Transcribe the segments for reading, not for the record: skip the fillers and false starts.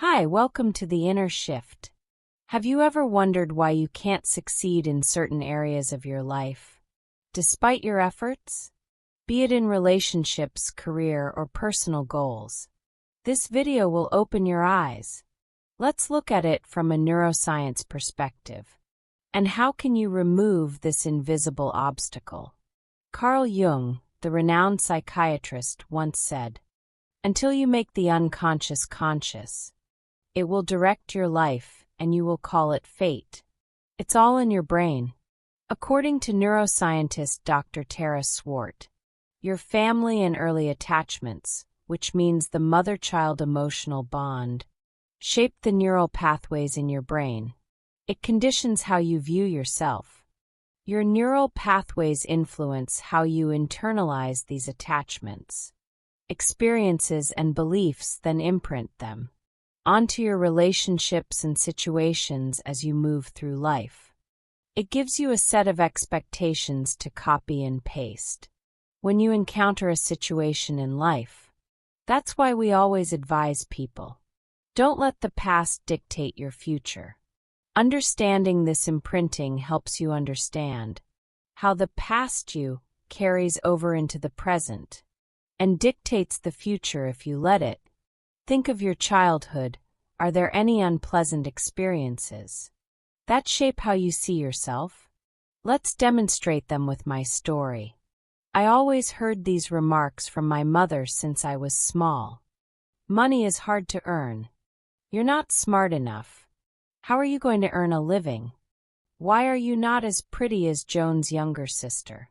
Hi, welcome to the Inner Shift. Have you ever wondered why you can't succeed in certain areas of your life, despite your efforts? Be it in relationships, career, or personal goals. This video will open your eyes. Let's look at it from a neuroscience perspective. And how can you remove this invisible obstacle? Carl Jung, the renowned psychiatrist, once said, "Until you make the unconscious conscious, it will direct your life, and you will call it fate. It's all in your brain." According to neuroscientist Dr. Swart, your family and early attachments, which means the mother-child emotional bond, shape the neural pathways in your brain. It conditions how you view yourself. Your neural pathways influence how you internalize these attachments. Experiences and beliefs then imprint them onto your relationships and situations as you move through life. It gives you a set of expectations to copy and paste when you encounter a situation in life. That's why we always advise people, don't let the past dictate your future. Understanding this imprinting helps you understand how the past you carries over into the present and dictates the future if you let it. Think of your childhood. Are there any unpleasant experiences that shape how you see yourself? Let's demonstrate them with my story. I always heard these remarks from my mother since I was small. Money is hard to earn. You're not smart enough. How are you going to earn a living? Why are you not as pretty as Joan's younger sister?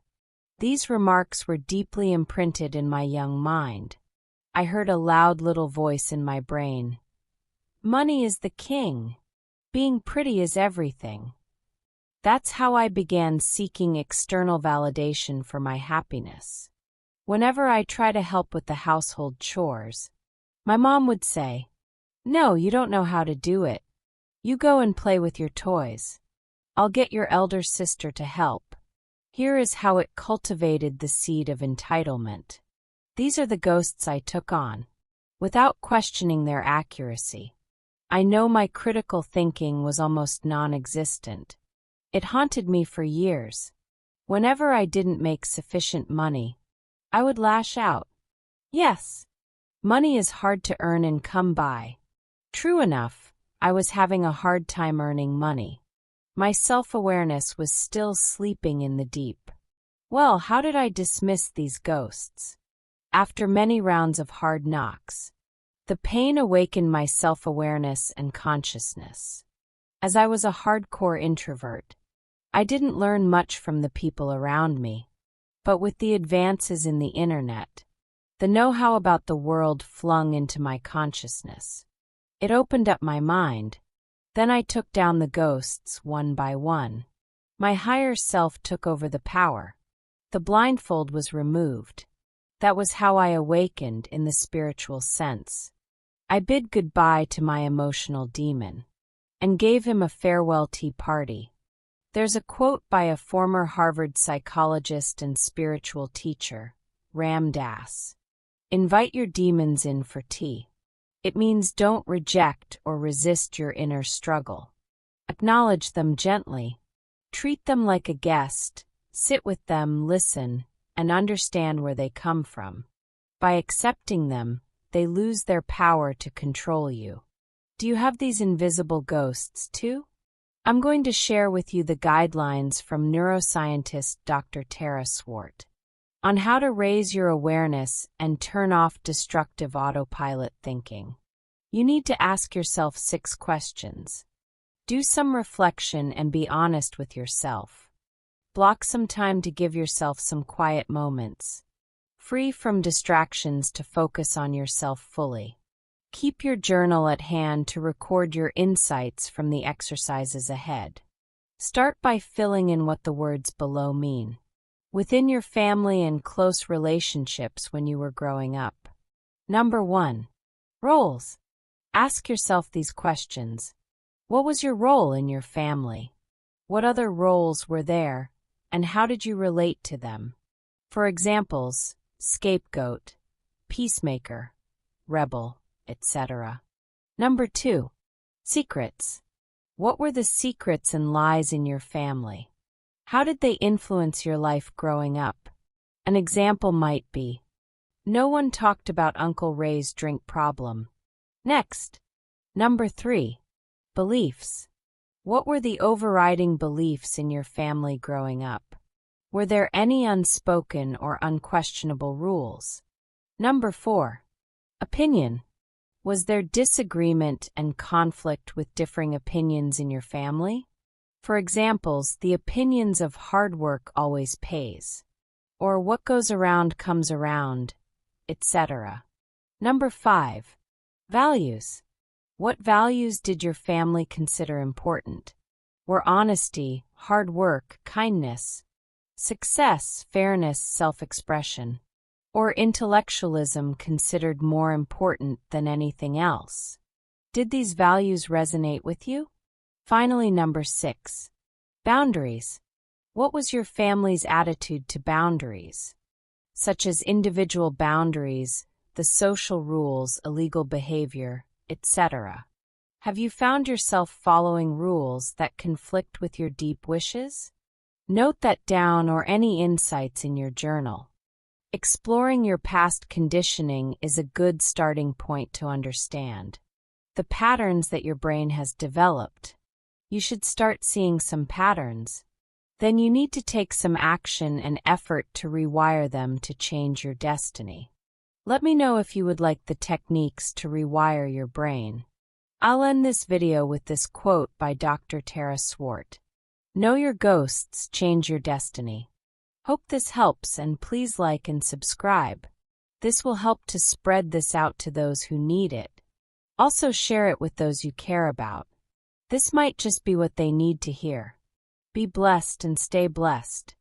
These remarks were deeply imprinted in my young mind. I heard a loud little voice in my brain. Money is the king. Being pretty is everything. That's how I began seeking external validation for my happiness. Whenever I try to help with the household chores, my mom would say, "No, you don't know how to do it. You go and play with your toys. I'll get your elder sister to help." Here is how it cultivated the seed of entitlement. These are the ghosts I took on, without questioning their accuracy. I know my critical thinking was almost non-existent. It haunted me for years. Whenever I didn't make sufficient money, I would lash out. Yes, money is hard to earn and come by. True enough, I was having a hard time earning money. My self-awareness was still sleeping in the deep. Well, how did I dismiss these ghosts? After many rounds of hard knocks, the pain awakened my self-awareness and consciousness. As I was a hardcore introvert, I didn't learn much from the people around me. But with the advances in the internet, the know-how about the world flung into my consciousness, it opened up my mind. Then I took down the ghosts one by one. My higher self took over the power. The blindfold was removed. That was how I awakened in the spiritual sense. I bid goodbye to my emotional demon and gave him a farewell tea party. There's a quote by a former Harvard psychologist and spiritual teacher, Ram Dass. "Invite your demons in for tea." It means don't reject or resist your inner struggle. Acknowledge them gently. Treat them like a guest. Sit with them, listen, and understand where they come from. By accepting them, they lose their power to control you. Do you have these invisible ghosts too? I'm going to share with you the guidelines from neuroscientist Dr. Swart on how to raise your awareness and turn off destructive autopilot thinking. You need to ask yourself 6 questions. Do some reflection and be honest with yourself. Block some time to give yourself some quiet moments, free from distractions to focus on yourself fully. Keep your journal at hand to record your insights from the exercises ahead. Start by filling in what the words below mean. Within your family and close relationships when you were growing up. Number 1. Roles. Ask yourself these questions. What was your role in your family? What other roles were there, and how did you relate to them? For examples, scapegoat, peacemaker, rebel, etc. Number 2. Secrets. What were the secrets and lies in your family? How did they influence your life growing up? An example might be, no one talked about Uncle Ray's drink problem. Next. Number 3. Beliefs. What were the overriding beliefs in your family growing up? Were there any unspoken or unquestionable rules? Number 4. Opinion. Was there disagreement and conflict with differing opinions in your family? For examples, the opinions of hard work always pays, or what goes around comes around, etc. Number 5. Values. What values did your family consider important? Were honesty, hard work, kindness, success, fairness, self-expression, or intellectualism considered more important than anything else? Did these values resonate with you? Finally, number 6. Boundaries. What was your family's attitude to boundaries, such as individual boundaries, the social rules, illegal behavior, etc.? Have you found yourself following rules that conflict with your deep wishes? Note that down or any insights in your journal. Exploring your past conditioning is a good starting point to understand the patterns that your brain has developed. You should start seeing some patterns. Then you need to take some action and effort to rewire them to change your destiny. Let me know if you would like the techniques to rewire your brain. I'll end this video with this quote by Dr. Tara Swart. Know your ghosts, change your destiny. Hope this helps, and please like and subscribe. This will help to spread this out to those who need it. Also share it with those you care about. This might just be what they need to hear. Be blessed and stay blessed.